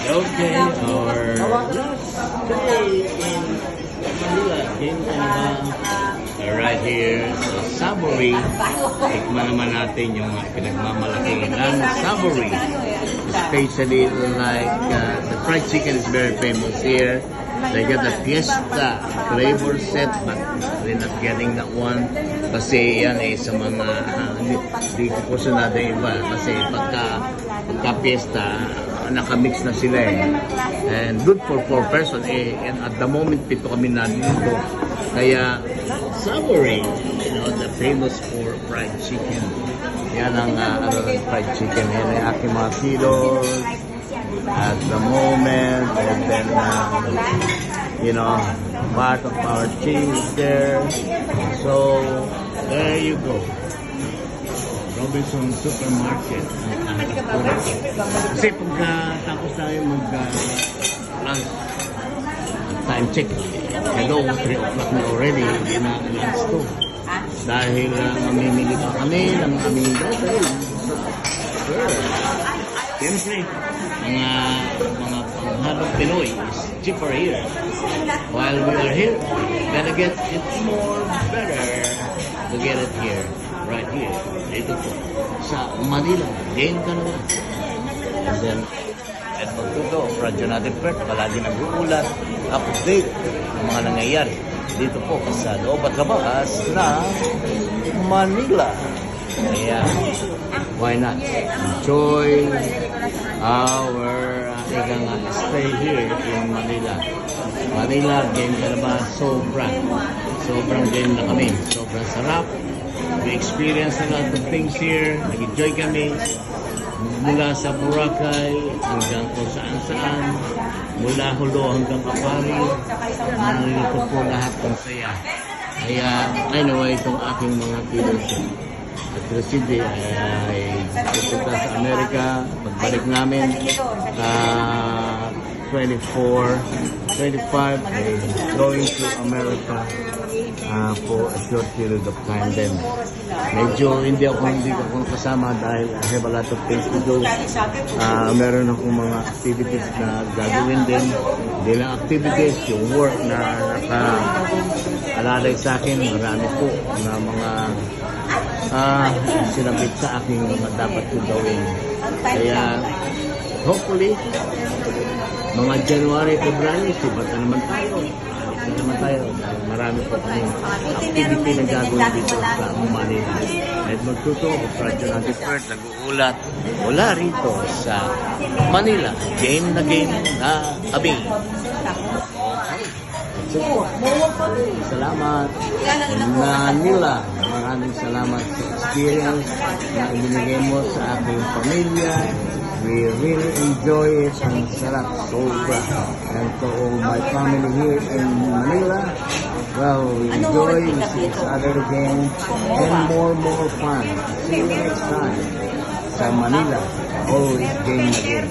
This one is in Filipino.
Okay, our last day in Manila, in right here sa Savory. Tikman naman natin yung pinagmamalaki ng Savory. Especially like the fried chicken is very famous here. They got the Fiesta flavor set, but we're not getting that one. Kasi yan eh sa mga hindi ko po sunado iba. Kasi pagka Fiesta, nakamix na sila eh. And good for 4 person eh. And at the moment, 7 kami nandito. Kaya, Savory, the famous for fried chicken. Yan ang fried chicken. Yan ay aking mga kilos at the moment. And then, part of our cheese there. So, there you go. Robinson Supermarket. Kasi pagka tapos tayo mag-lunch, time check, hello, 3 o'clock na already, hindi na lunch to. Dahil mamimili pa kami ng aming dati. Siyempre, mga panghabang Pinoy is cheaper here. While we are here, then again, it's more better to get it here. Right here, dito po sa Manila, game ka naman. And then, Edmond Tuto, Radyo natin Pert, palagi nag-uulat, update ng mga nangyayari dito po sa loob at labas na Manila. Kaya, why not? Enjoy our stay here in Manila. Manila, game ka naman, sobrang game na kami, sobrang sarap. We experience a lot of things here. Nag-enjoy kami mula sa Boracay hanggang kung saan-saan, mula Hulo hanggang Kapari. Nandito po lahat ng saya. Kaya anyway, itong aking mga kilos at Residy ay pupunta sa Amerika. Pagbalik namin 25 ay going to America for a short period of time then. Medyo hindi ako kasama dahil I have a lot of things to do. Meron akong mga activities na gagawin din. Hindi lang activities, yung work na naka-alalay sa akin. Marami po na mga sinabit sa akin mga dapat ko gawin. Kaya hopefully mga January, February, sibat na naman tayo. Marami po kami activity na gagawin dito sa Manila. At magtuto ko, Radyo natin Pert, nag-uulat wala rito sa Manila. Game na kami. Salamat Manila. Maraming salamat sa experience na ibinigay mo sa aking pamilya. We really enjoy it. Ang sarap, sobra. And to all my family here in Manila, well, we enjoy, we see each other again, and more fun. See you next time. Sa Manila, always game again.